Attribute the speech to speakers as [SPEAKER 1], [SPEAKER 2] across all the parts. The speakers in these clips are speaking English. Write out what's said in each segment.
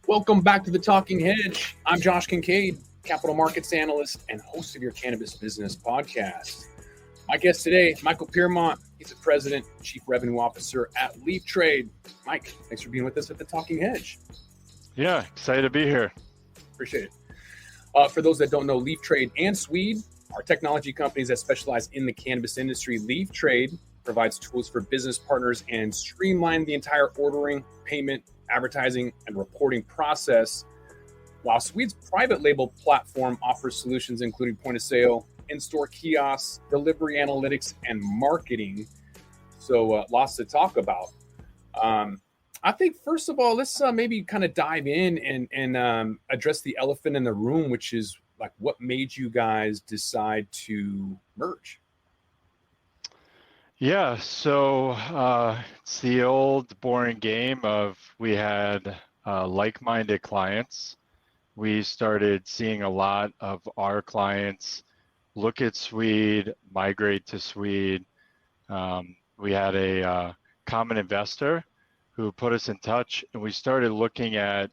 [SPEAKER 1] Welcome back to the Talking Hedge. I'm Josh Kincaid, capital markets analyst and host of your Cannabis Business Podcast. My guest today, Michael Piermont. He's the president, chief revenue officer at LeafTrade. Mike, thanks for being with us at the Talking Hedge.
[SPEAKER 2] Yeah, excited to be here.
[SPEAKER 1] Appreciate it. For those that don't know, LeafTrade and Sweed are technology companies that specialize in the cannabis industry. LeafTrade provides tools for business partners and streamline the entire ordering, payment, advertising, and reporting process, while Sweed's private label platform offers solutions including point of sale, in-store kiosks, delivery analytics, and marketing. So lots to talk about. I think, first of all, let's maybe kind of dive in and address the elephant in the room, which is like, what made you guys decide to merge?
[SPEAKER 2] Yeah, so it's the old boring game of we had like-minded clients. We started seeing a lot of our clients look at Sweed, migrate to Sweed. We had a common investor who put us in touch, and we started looking at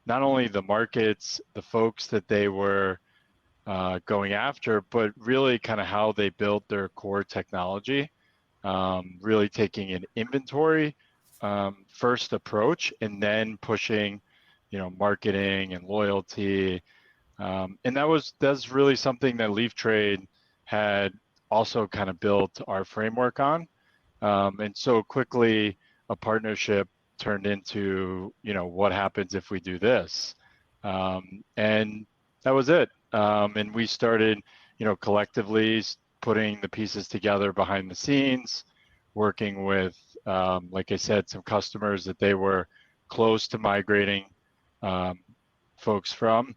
[SPEAKER 2] not only the markets, the folks that they were going after, but really kind of how they built their core technology. Really taking an inventory first approach and then pushing, marketing and loyalty. And that's really something that LeafTrade had also kind of built our framework on. And so quickly a partnership turned into, what happens if we do this? And that was it. And we started, collectively putting the pieces together behind the scenes, working with, like I said, some customers that they were close to migrating folks from.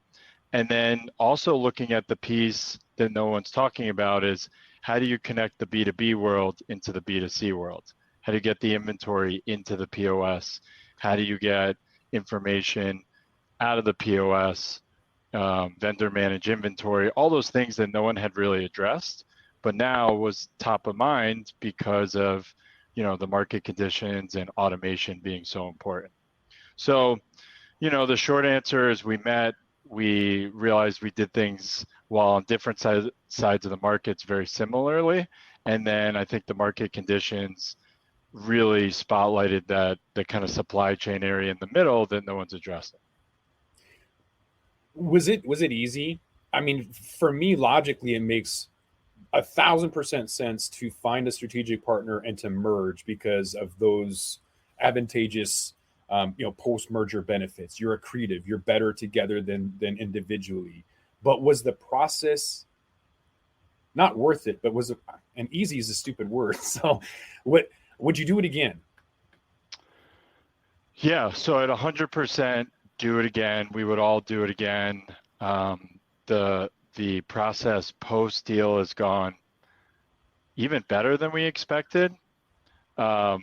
[SPEAKER 2] And then also looking at the piece that no one's talking about is, how do you connect the B2B world into the B2C world? How do you get the inventory into the POS? How do you get information out of the POS, vendor manage inventory, all those things that no one had really addressed, but now was top of mind because of, the market conditions and automation being so important. So, the short answer is we realized we did things while on different sides of the markets very similarly. And then I think the market conditions really spotlighted the kind of supply chain area in the middle that no one's addressing.
[SPEAKER 1] Was it easy? I mean, for me, logically, it makes 1,000% sense to find a strategic partner and to merge because of those advantageous, post-merger benefits. You're accretive. You're better together than individually. But was the process not worth it? But was it? And easy is a stupid word. So, would you do it again?
[SPEAKER 2] Yeah. So at 100%, do it again. We would all do it again. The process post-deal has gone even better than we expected. The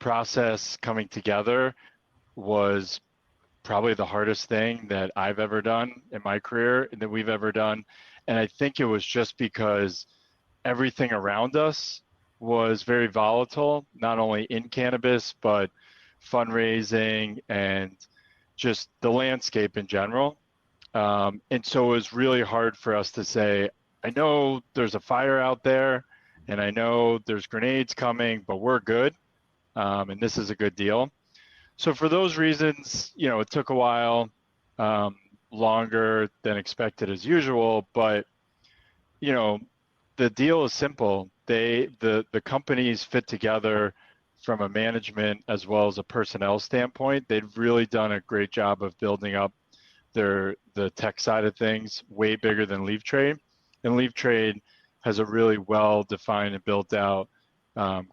[SPEAKER 2] process coming together was probably the hardest thing that I've ever done in my career and that we've ever done. And I think it was just because everything around us was very volatile, not only in cannabis, but fundraising and just the landscape in general. And so it was really hard for us to say, I know there's a fire out there and I know there's grenades coming, but we're good. And this is a good deal. So for those reasons, it took a while, longer than expected as usual, but, the deal is simple. The companies fit together from a management as well as a personnel standpoint. They've really done a great job of building up the tech side of things, way bigger than LeafTrade. And LeafTrade has a really well-defined and built out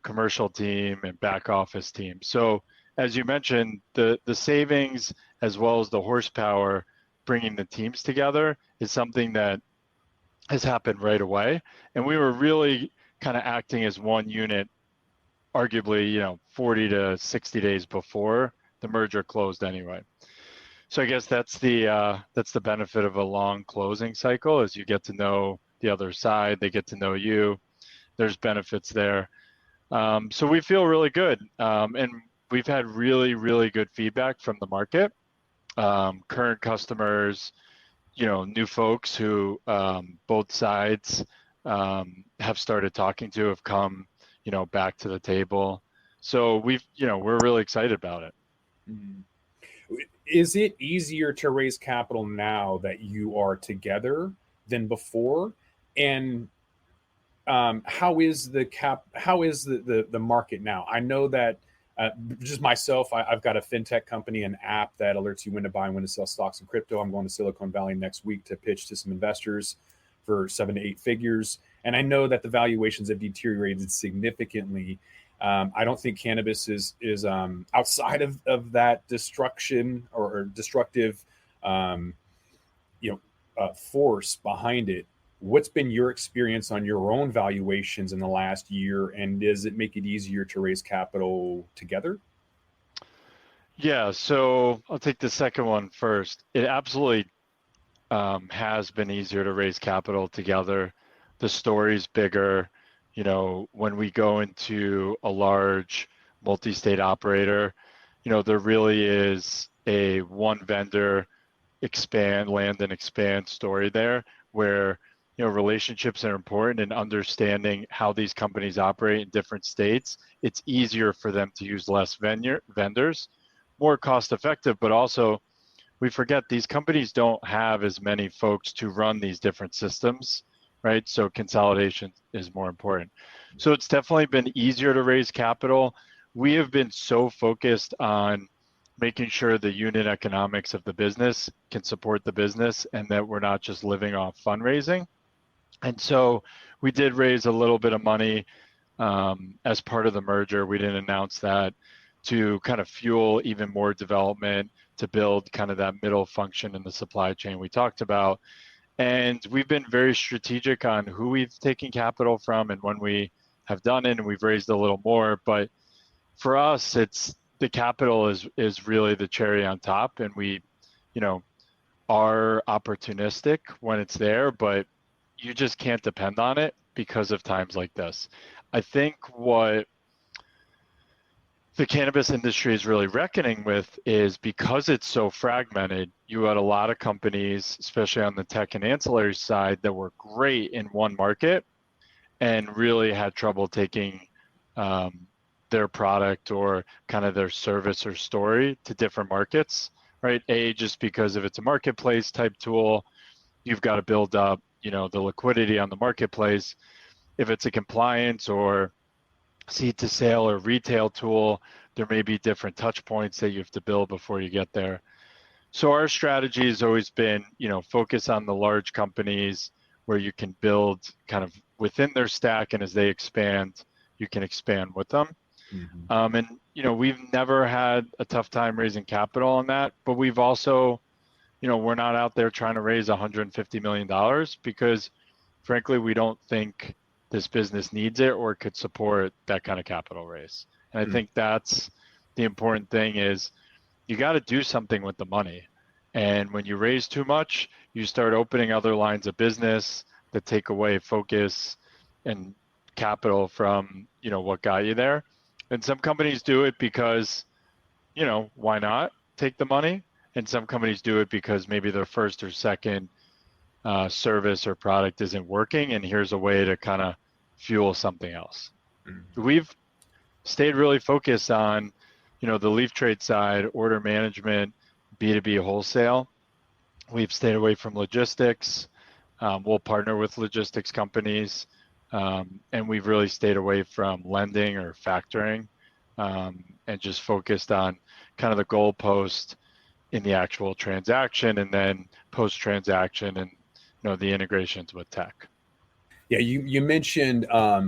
[SPEAKER 2] commercial team and back office team. So as you mentioned, the savings as well as the horsepower bringing the teams together is something that has happened right away. And we were really kind of acting as one unit, arguably, 40 to 60 days before the merger closed anyway. So I guess that's the benefit of a long closing cycle, is you get to know the other side, they get to know you. There's benefits there. So we feel really good. And we've had really, really good feedback from the market, current customers, new folks who both sides have started talking to, have come, back to the table. So we're really excited about it.
[SPEAKER 1] Mhm. Is it easier to raise capital now that you are together than before? And how is the market now? I know that just myself, I've got a fintech company, an app that alerts you when to buy and when to sell stocks and crypto. I'm going to Silicon Valley next week to pitch to some investors for 7 to 8 figures. And I know that the valuations have deteriorated significantly. I don't think cannabis is outside of that destruction or destructive force behind it. What's been your experience on your own valuations in the last year, and does it make it easier to raise capital together?
[SPEAKER 2] Yeah, so I'll take the second one first. It absolutely has been easier to raise capital together. The story's bigger. When we go into a large multi-state operator, there really is a one vendor land and expand story there, where relationships are important, and understanding how these companies operate in different states. It's easier for them to use less vendors, more cost effective, but also we forget these companies don't have as many folks to run these different systems, right? So consolidation is more important. So it's definitely been easier to raise capital. We have been so focused on making sure the unit economics of the business can support the business, and that we're not just living off fundraising. And so we did raise a little bit of money as part of the merger. We didn't announce that, to kind of fuel even more development, to build kind of that middle function in the supply chain we talked about. And we've been very strategic on who we've taken capital from and when we have done it, and we've raised a little more. But for us, it's the capital is really the cherry on top, and we, are opportunistic when it's there, but you just can't depend on it because of times like this. I think what the cannabis industry is really reckoning with is, because it's so fragmented, you had a lot of companies, especially on the tech and ancillary side, that were great in one market and really had trouble taking their product or kind of their service or story to different markets, right? Just because if it's a marketplace type tool, you've got to build up, the liquidity on the marketplace. If it's a compliance or seed to sale or retail tool, there may be different touch points that you have to build before you get there. So our strategy has always been, focus on the large companies where you can build kind of within their stack, and as they expand, you can expand with them. Mm-hmm. And we've never had a tough time raising capital on that, but we've also, we're not out there trying to raise $150 million, because frankly, we don't think this business needs it or could support that kind of capital raise. And I think that's the important thing, is you got to do something with the money. And when you raise too much, you start opening other lines of business that take away focus and capital from, what got you there. And some companies do it because, why not take the money? And some companies do it because maybe their first or second service or product isn't working, and here's a way to kind of fuel something else. Mm-hmm. We've stayed really focused on, the LeafTrade side, order management, B2B wholesale. We've stayed away from logistics. We'll partner with logistics companies, and we've really stayed away from lending or factoring, and just focused on kind of the goalpost in the actual transaction, and then post-transaction and the integrations with tech.
[SPEAKER 1] Yeah, you mentioned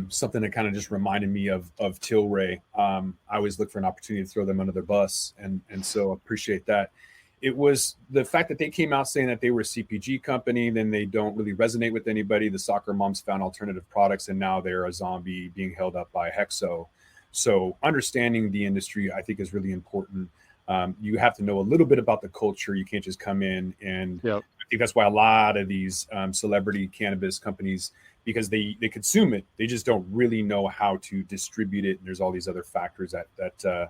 [SPEAKER 1] something that kind of just reminded me of Tilray. I always look for an opportunity to throw them under their bus, and so appreciate that. It was the fact that they came out saying that they were a CPG company, then they don't really resonate with anybody. The soccer moms found alternative products, and now they're a zombie being held up by Hexo. So understanding the industry, I think, is really important. You have to know a little bit about the culture. You can't just come in, and yep. I think that's why a lot of these celebrity cannabis companies, because they consume it, they just don't really know how to distribute it. And there's all these other factors that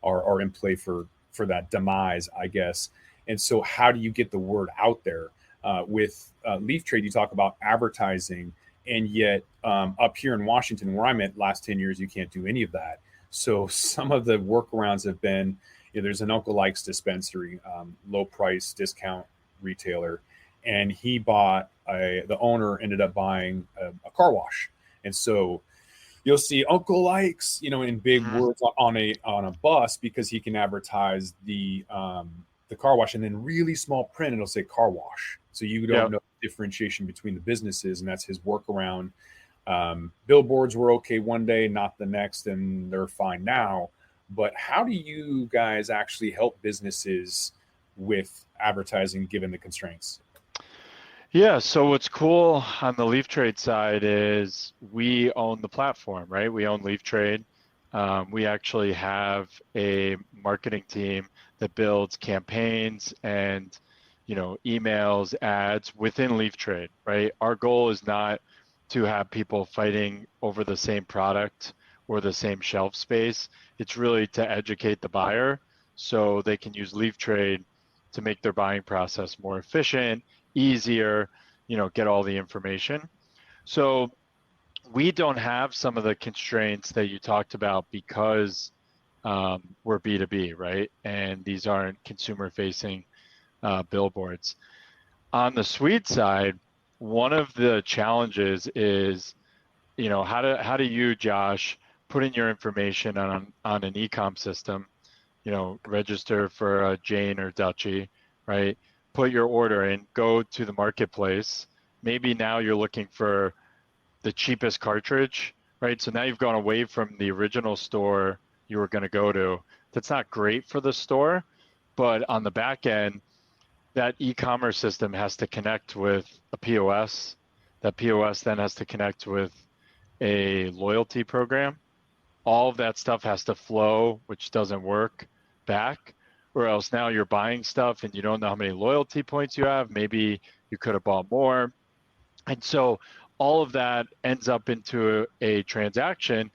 [SPEAKER 1] are in play for that demise, I guess. And so, how do you get the word out there? With LeafTrade, you talk about advertising, and yet up here in Washington, where I'm at, last 10 years, you can't do any of that. So some of the workarounds have been, there's an Uncle Ike's dispensary, low price discount retailer, and the owner ended up buying a car wash, and so you'll see Uncle Ike's, in big words on a bus, because he can advertise the car wash, and then really small print it'll say car wash, so you don't know the differentiation between the businesses, and that's his workaround. Billboards were okay one day, not the next, and they're fine now. But how do you guys actually help businesses with advertising given the constraints?
[SPEAKER 2] Yeah, so what's cool on the LeafTrade side is we own the platform, right? We own LeafTrade. We actually have a marketing team that builds campaigns and, emails, ads within LeafTrade, right? Our goal is not to have people fighting over the same product or the same shelf space. It's really to educate the buyer so they can use LeafTrade to make their buying process more efficient, easier, get all the information. So we don't have some of the constraints that you talked about because we're B2B, right? And these aren't consumer-facing billboards. On the Sweed side, one of the challenges is, how do you, Josh, put in your information on an e-com system, register for a Jane or Dutchie, right? Put your order in, go to the marketplace. Maybe now you're looking for the cheapest cartridge, right? So now you've gone away from the original store you were going to go to. That's not great for the store, but on the back end, that e-commerce system has to connect with a POS. That POS then has to connect with a loyalty program. All of that stuff has to flow, which doesn't work back, or else now you're buying stuff and you don't know how many loyalty points you have. Maybe you could have bought more. And so all of that ends up into a transaction.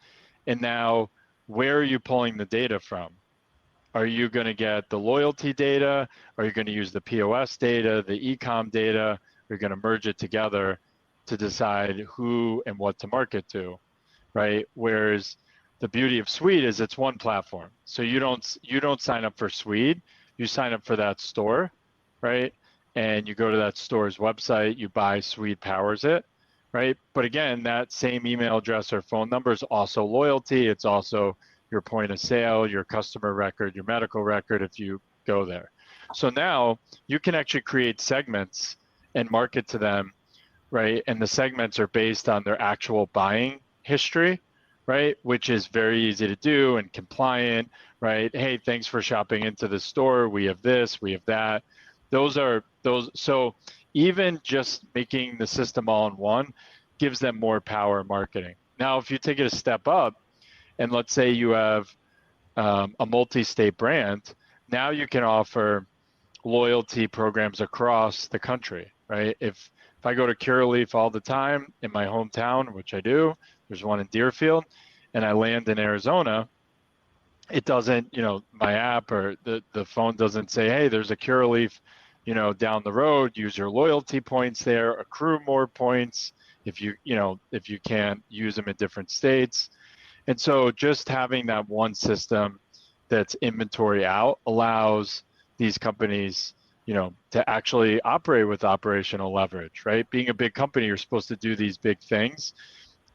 [SPEAKER 2] And now, where are you pulling the data from? Are you going to get the loyalty data? Are you going to use the POS data, the e-com data? Are you going to merge it together to decide who and what to market to, right? Whereas the beauty of Sweed is it's one platform. So you don't sign up for Sweed, you sign up for that store, right? And you go to that store's website, you buy Sweed powers it, right? But again, that same email address or phone number is also loyalty. It's also your point of sale, your customer record, your medical record if you go there. So now you can actually create segments and market to them, right? And the segments are based on their actual buying history, right? Which is very easy to do and compliant, right? Hey, thanks for shopping into the store. We have this, we have that. So even just making the system all in one gives them more power marketing. Now, if you take it a step up, and let's say you have a multi-state brand, now you can offer loyalty programs across the country, right? If I go to Curaleaf all the time in my hometown, which I do, there's one in Deerfield, and I land in Arizona, it doesn't, my app or the phone doesn't say, hey, there's a Curaleaf, down the road, use your loyalty points there, accrue more points if you can't use them in different states. And so just having that one system that's inventory out allows these companies, to actually operate with operational leverage, right? Being a big company, you're supposed to do these big things.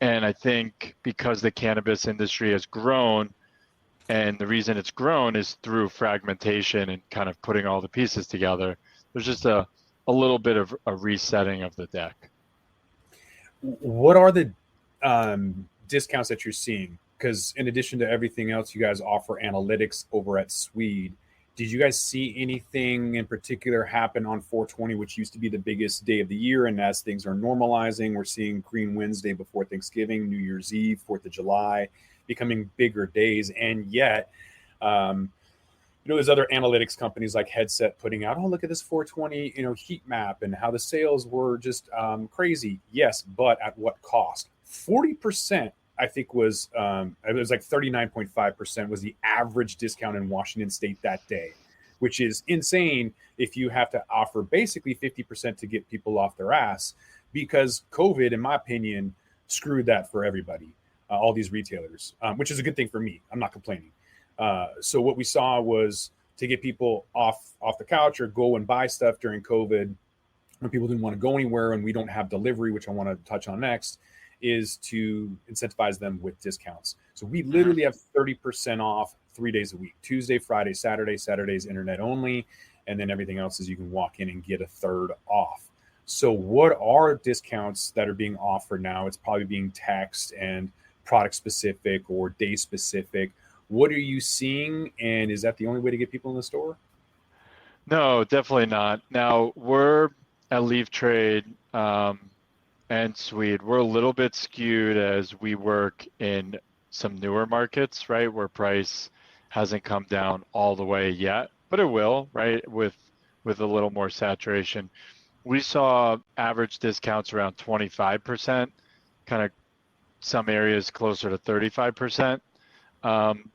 [SPEAKER 2] And I think because the cannabis industry has grown, and the reason it's grown is through fragmentation and kind of putting all the pieces together, there's just a little bit of a resetting of the deck.
[SPEAKER 1] What are the discounts that you're seeing? Because in addition to everything else, you guys offer analytics over at Sweed. Did you guys see anything in particular happen on 420, which used to be the biggest day of the year? And as things are normalizing, we're seeing Green Wednesday before Thanksgiving, New Year's Eve, 4th of July, becoming bigger days. And yet, there's other analytics companies like Headset putting out, oh, look at this 420, heat map and how the sales were just crazy. Yes, but at what cost? 40% I think was it was like 39.5% was the average discount in Washington State that day, which is insane if you have to offer basically 50% to get people off their ass, because COVID, in my opinion, screwed that for everybody, all these retailers, which is a good thing for me. I'm not complaining. So what we saw was to get people off the couch or go and buy stuff during COVID when people didn't want to go anywhere and we don't have delivery, which I want to touch on next, is to incentivize them with discounts. So we literally have 30% off 3 days a week, Tuesday, Friday, Saturday. Saturday's internet only. And then everything else is you can walk in and get a third off. So what are discounts that are being offered now? It's probably being text and product specific or day specific. What are you seeing? And is that the only way to get people in the store?
[SPEAKER 2] No, definitely not. Now, we're at LeafTrade and Sweed. We're a little bit skewed as we work in some newer markets, right, where price hasn't come down all the way yet, but it will, right, with a little more saturation. We saw average discounts around 25%, kind of some areas closer to 35%.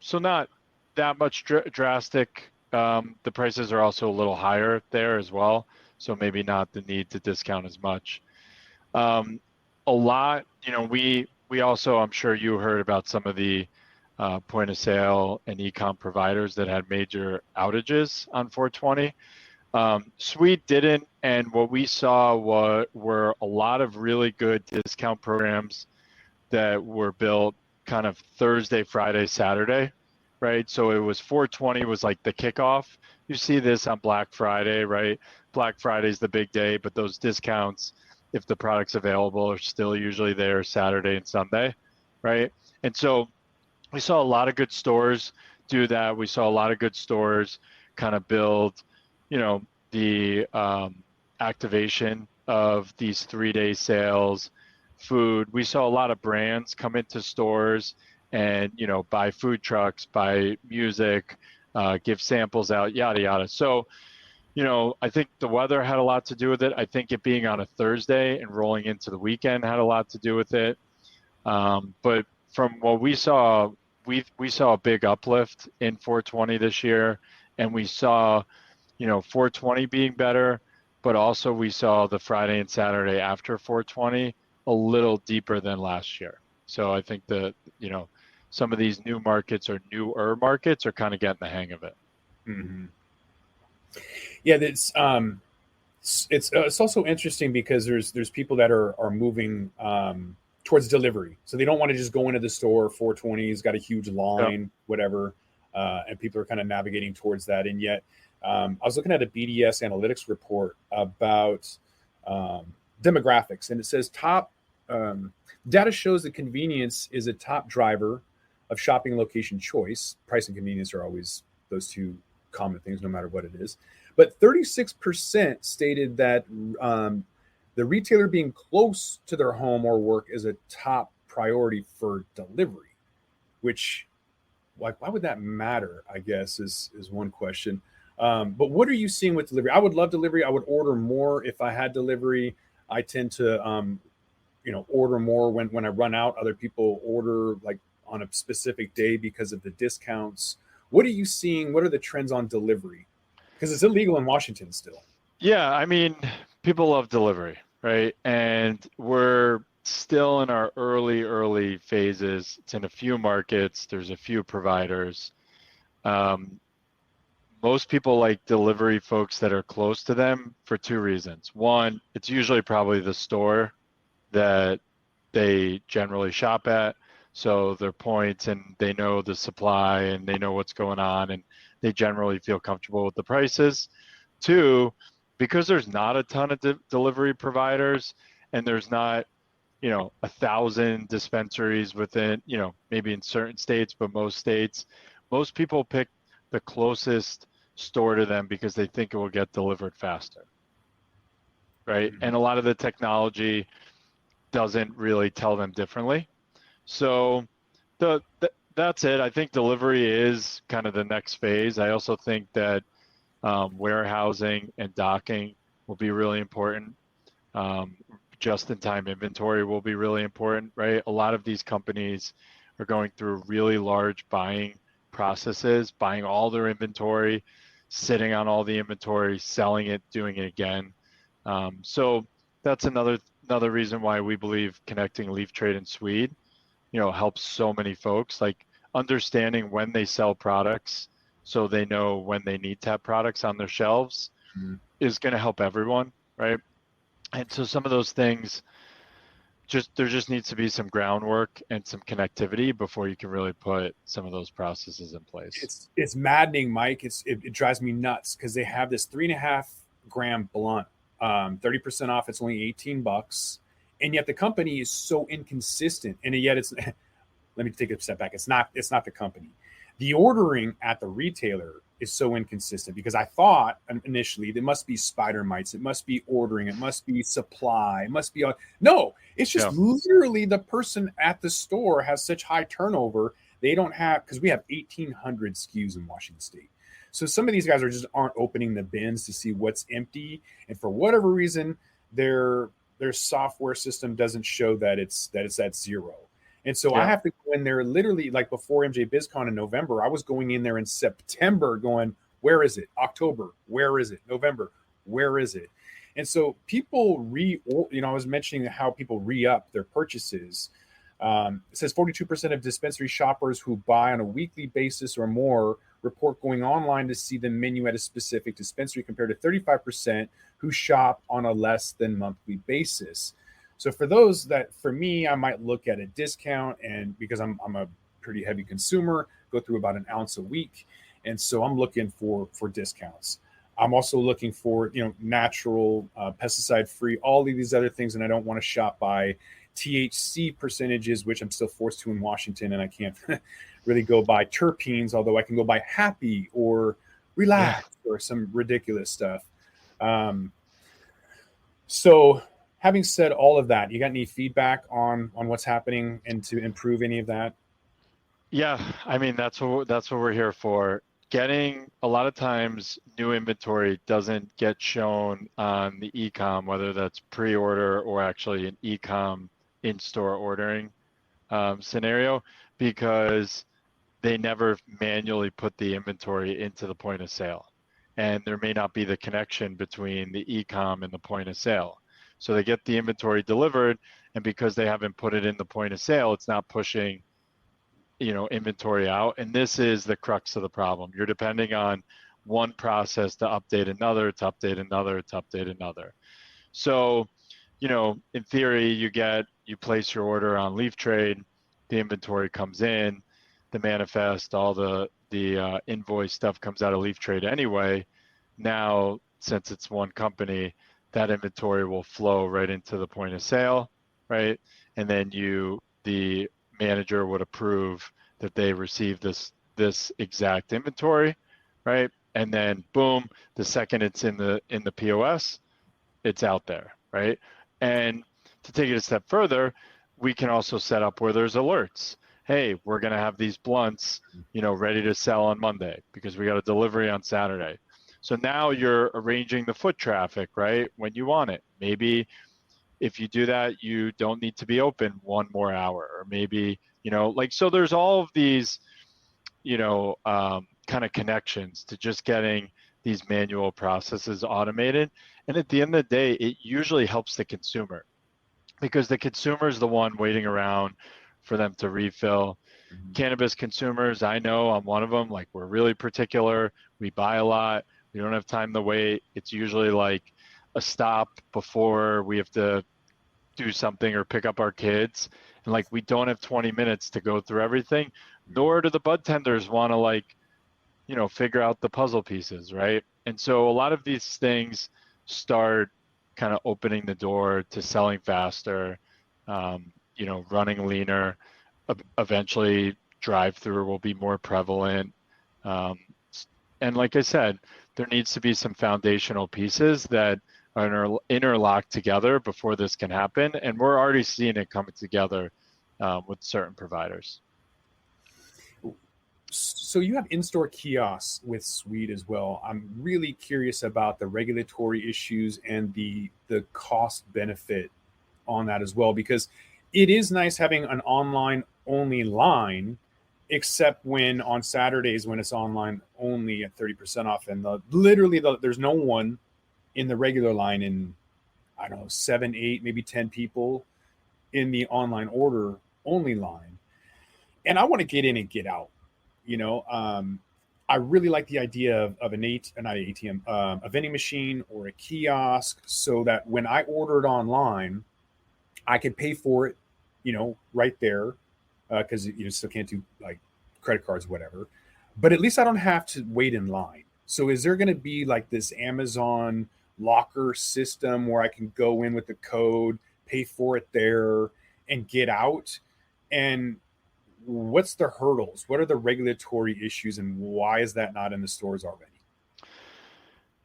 [SPEAKER 2] So not that much drastic. The prices are also a little higher there as well, so maybe not the need to discount as much. A lot, we also, I'm sure you heard about some of the point of sale and e-com providers that had major outages on 420. Sweet didn't, and what we saw were a lot of really good discount programs that were built kind of Thursday, Friday, Saturday, right? So it was 420 was like the kickoff. You see this on Black Friday, right? Black Friday is the big day, but those discounts, if the product's available, are still usually there Saturday and Sunday, right? And so we saw a lot of good stores do that. We saw a lot of good stores kind of build, the activation of these 3-day sales, food. We saw a lot of brands come into stores and, buy food trucks, buy music, give samples out, yada, yada. So, I think the weather had a lot to do with it. I think it being on a Thursday and rolling into the weekend had a lot to do with it. But from what we saw, we saw a big uplift in 420 this year, and we saw, 420 being better, but also we saw the Friday and Saturday after 420 a little deeper than last year. So I think some of these new markets or newer markets are kind of getting the hang of it.
[SPEAKER 1] Mm-hmm. Yeah, it's also interesting because there's people that are moving towards delivery, so they don't want to just go into the store. 420's got a huge line, whatever, and people are kind of navigating towards that. And yet, I was looking at a BDS analytics report about demographics, and it says data shows that convenience is a top driver of shopping location choice. Price and convenience are always those two common things, no matter what it is. But 36% stated that the retailer being close to their home or work is a top priority for delivery, which, why would that matter, I guess, is one question. But what are you seeing with delivery? I would love delivery. I would order more if I had delivery. I tend to, order more when I run out. Other people order like on a specific day because of the discounts. What are you seeing? What are the trends on delivery? Because it's illegal in Washington still.
[SPEAKER 2] Yeah, I mean, people love delivery, right? And we're still in our early phases. It's in a few markets. There's a few providers. Most people like delivery folks that are close to them for two reasons. One, it's usually probably the store that they generally shop at. So their points, and they know the supply and they know what's going on, and they generally feel comfortable with the prices. Two, because there's not a ton of delivery providers, and there's not, 1,000 dispensaries within, maybe in certain states, but most states, most people pick the closest store to them because they think it will get delivered faster, right? Mm-hmm. And a lot of the technology doesn't really tell them differently. So that's it. I think delivery is kind of the next phase. I also think that warehousing and docking will be really important. just-in-time inventory will be really important, right? A lot of these companies are going through really large buying processes, buying all their inventory, sitting on all the inventory, selling it, doing it again. So that's another reason why we believe connecting LeafTrade and Sweed, helps so many folks, like understanding when they sell products so they know when they need to have products on their shelves is going to help everyone, right? And so some of those things, there just needs to be some groundwork and some connectivity before you can really put some of those processes in place.
[SPEAKER 1] It's maddening, Mike. It drives me nuts because they have this 3.5-gram blunt, 30% off. It's only $18, and yet the company is so inconsistent. And yet it's let me take a step back. It's not the company. The ordering at the retailer is so inconsistent because I thought initially there must be spider mites, it must be ordering, it must be supply, it must be no, it's just literally the person at the store has such high turnover. They don't have, because we have 1,800 SKUs in Washington State. So some of these guys aren't opening the bins to see what's empty, and for whatever reason, their software system doesn't show that it's at zero. And so I have to go in there literally, like before MJ BizCon in November, I was going in there in September going, where is it? October, where is it? November, where is it? And so people I was mentioning how people re-up their purchases. It says 42% of dispensary shoppers who buy on a weekly basis or more report going online to see the menu at a specific dispensary compared to 35% who shop on a less than monthly basis. So for those that, for me, I might look at a discount, and because I'm a pretty heavy consumer, go through about an ounce a week. And so I'm looking for discounts. I'm also looking for, natural, pesticide free, all of these other things. And I don't want to shop by THC percentages, which I'm still forced to in Washington. And I can't really go by terpenes, although I can go by happy or relax or some ridiculous stuff. So having said all of that, you got any feedback on what's happening and to improve any of that?
[SPEAKER 2] Yeah, I mean, that's what we're here for. Getting a lot of times new inventory doesn't get shown on the e-com, whether that's pre-order or actually an e-com in-store ordering scenario, because they never manually put the inventory into the point of sale. And there may not be the connection between the e-com and the point of sale. So they get the inventory delivered, and because they haven't put it in the point of sale, it's not pushing, inventory out. And this is the crux of the problem. You're depending on one process to update another, to update another, to update another. So, in theory, you place your order on LeafTrade, the inventory comes in, the manifest, all the invoice stuff comes out of LeafTrade anyway. Now, since it's one company, that inventory will flow right into the point of sale, right? And then the manager would approve that they receive this exact inventory, right? And then boom, the second it's in the POS, it's out there, right? And to take it a step further, we can also set up where there's alerts. Hey, we're gonna have these blunts, ready to sell on Monday because we got a delivery on Saturday. So now you're arranging the foot traffic, right, when you want it. Maybe if you do that, you don't need to be open one more hour, or maybe, so there's all of these, kind of connections to just getting these manual processes automated. And at the end of the day, it usually helps the consumer, because the consumer is the one waiting around for them to refill. Mm-hmm. Cannabis consumers, I know I'm one of them, like we're really particular. We buy a lot. We don't have time to wait. It's usually like a stop before we have to do something or pick up our kids. And like, we don't have 20 minutes to go through everything, nor do the bud tenders want to figure out the puzzle pieces, right? And so a lot of these things start kind of opening the door to selling faster, running leaner. Eventually, drive-through will be more prevalent. And like I said, there needs to be some foundational pieces that are interlocked together before this can happen. And we're already seeing it coming together with certain providers.
[SPEAKER 1] So you have in-store kiosks with Sweed as well. I'm really curious about the regulatory issues and the cost benefit on that as well, because it is nice having an online only line, except when on Saturdays when it's online only at 30% off, and there's no one in the regular line, in I don't know, 7, 8, maybe 10 people in the online order only line. And I want to get in and get out. I really like the idea of not an ATM, a vending machine or a kiosk, so that when I order it online, I can pay for it, right there, because you still can't do like credit cards, whatever. But at least I don't have to wait in line. So is there going to be like this Amazon locker system where I can go in with the code, pay for it there, and get out? And what's the hurdles? What are the regulatory issues, and why is that not in the stores already?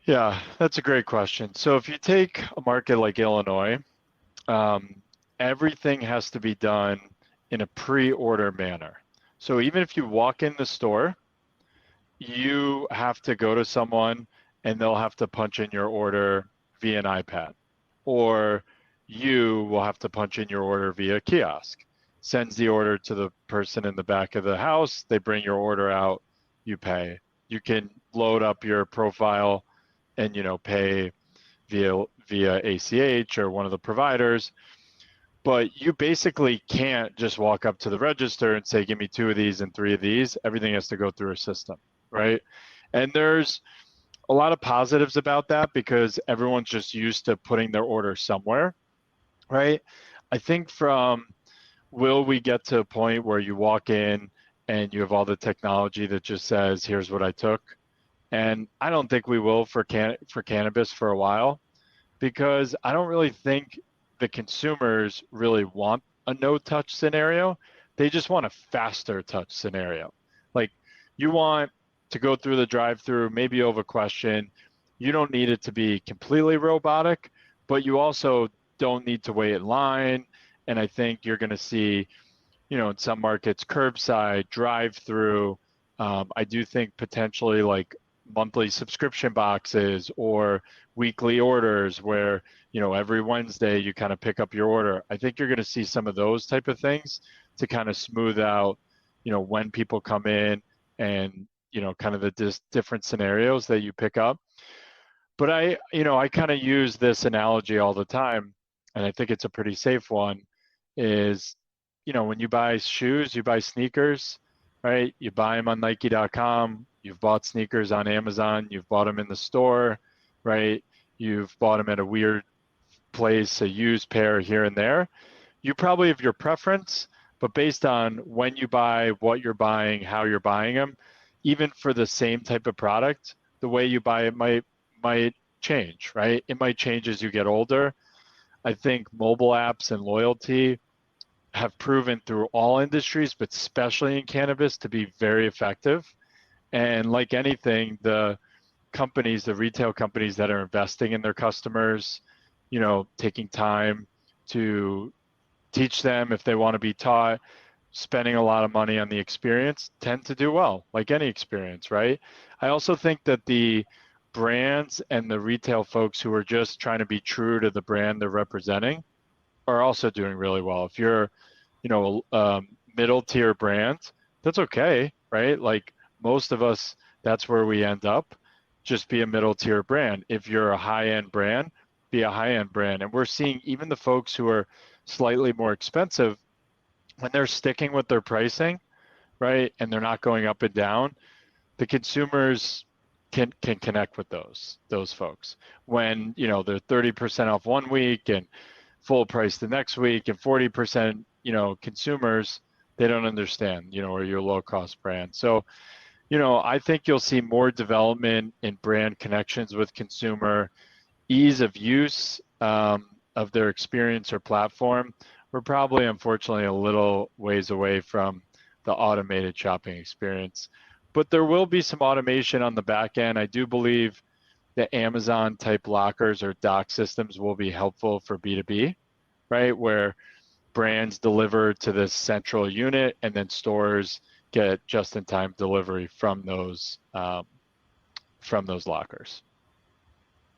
[SPEAKER 2] Yeah, that's a great question. So if you take a market like Illinois, everything has to be done in a pre-order manner. So even if you walk in the store, you have to go to someone and they'll have to punch in your order via an iPad, or you will have to punch in your order via kiosk. Sends the order to the person in the back of the house, they bring your order out, you pay. You can load up your profile and pay via ACH or one of the providers, but you basically can't just walk up to the register and say, give me 2 of these and 3 of these. Everything has to go through a system, right? And there's a lot of positives about that because everyone's just used to putting their order somewhere, right? I think will we get to a point where you walk in and you have all the technology that just says, here's what I took? And I don't think we will for cannabis for a while, because I don't really think the consumers really want a no-touch scenario. They just want a faster touch scenario. Like, you want to go through the drive-through, maybe you have a question. You don't need it to be completely robotic, but you also don't need to wait in line. And I think you're going to see, in some markets, curbside, drive-through. I do think potentially like monthly subscription boxes or weekly orders where, every Wednesday you kind of pick up your order. I think you're going to see some of those type of things to kind of smooth out, when people come in and, kind of the different scenarios that you pick up. But I kind of use this analogy all the time, and I think it's a pretty safe one, is, when you buy shoes, you buy sneakers, right? You buy them on Nike.com, you've bought sneakers on Amazon, you've bought them in the store, right? You've bought them at a weird place, a used pair here and there. You probably have your preference, but based on when you buy, what you're buying, how you're buying them, even for the same type of product, the way you buy it might change, right? It might change as you get older. I think mobile apps and loyalty have proven through all industries, but especially in cannabis, to be very effective. And like anything, the retail companies that are investing in their customers, taking time to teach them if they want to be taught, spending a lot of money on the experience, tend to do well, like any experience, right? I also think that the brands and the retail folks who are just trying to be true to the brand they're representing are also doing really well. If you're, a middle tier brand, that's okay, right? Like most of us, that's where we end up. Just be a middle tier brand. If you're a high end brand, be a high end brand. And we're seeing even the folks who are slightly more expensive, when they're sticking with their pricing, right, and they're not going up and down, the consumers can connect with those folks. When they're 30% off one week and full price the next week, and 40%, consumers, they don't understand, or your low cost brand. So, I think you'll see more development in brand connections with consumer, ease of use of their experience or platform. We're probably, unfortunately, a little ways away from the automated shopping experience, but there will be some automation on the back end. I do believe that Amazon type lockers or dock systems will be helpful for B2B, right? Where brands deliver to this central unit and then stores get just-in-time delivery from those lockers.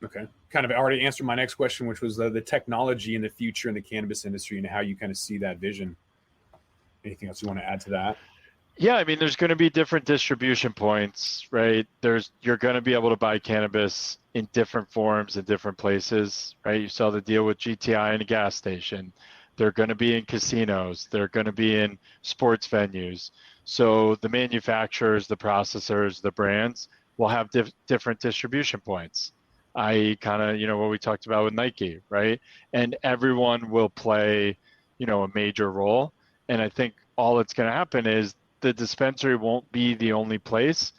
[SPEAKER 1] Okay. Kind of already answered my next question, which was the technology in the future in the cannabis industry and how you kind of see that vision. Anything else you want to add to that?
[SPEAKER 2] Yeah, I mean, there's going to be different distribution points, right? You're going to be able to buy cannabis in different forms in different places, right? You saw the deal with GTI in a gas station. They're going to be in casinos. They're going to be in sports venues. So the manufacturers, the processors, the brands will have different distribution points. I kind of, what we talked about with Nike, right? And everyone will play, a major role. And I think all that's going to happen is the dispensary won't be the only place,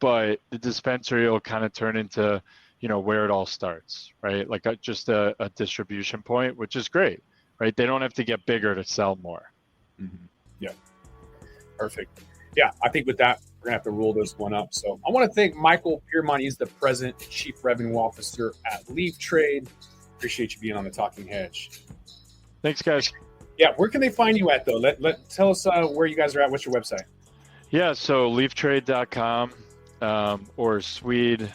[SPEAKER 2] but the dispensary will kind of turn into, where it all starts, right? Like just a distribution point, which is great, right? They don't have to get bigger to sell more.
[SPEAKER 1] Mm-hmm. Yeah. Perfect. Yeah, I think with that, we're going to have to rule this one up. So I want to thank Michael Piermont. He's the President Chief Revenue Officer at LeafTrade. Appreciate you being on the Talking Hedge.
[SPEAKER 2] Thanks, guys.
[SPEAKER 1] Yeah, where can they find you at, though? Tell us where you guys are at. What's your website?
[SPEAKER 2] Yeah, so leaftrade.com or sweedpos.com,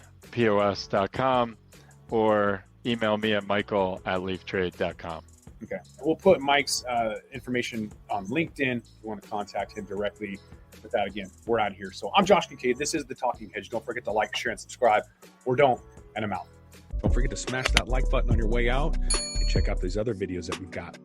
[SPEAKER 2] or email me at michael@leaftrade.com.
[SPEAKER 1] Okay. We'll put Mike's information on LinkedIn if you want to contact him directly. With that, again, we're out of here. So I'm Josh Kincaid. This is The Talking Hedge. Don't forget to like, share, and subscribe, or don't, and I'm out. Don't forget to smash that like button on your way out and check out these other videos that we've got.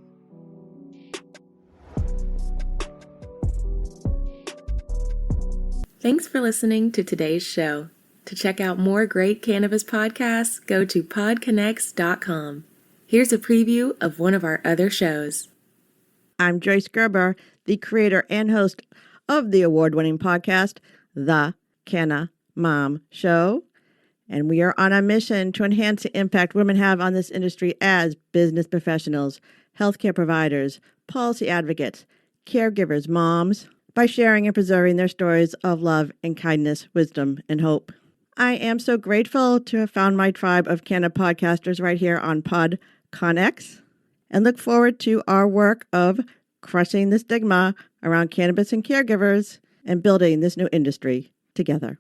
[SPEAKER 3] Thanks for listening to today's show. To check out more great cannabis podcasts, go to podconnects.com. Here's a preview of one of our other shows.
[SPEAKER 4] I'm Joyce Gerber, the creator and host of the award-winning podcast, The Canna Mom Show. And we are on a mission to enhance the impact women have on this industry as business professionals, healthcare providers, policy advocates, caregivers, moms, by sharing and preserving their stories of love and kindness, wisdom, and hope. I am so grateful to have found my tribe of Canna podcasters right here on PodConX, and look forward to our work of crushing the stigma around cannabis and caregivers and building this new industry together.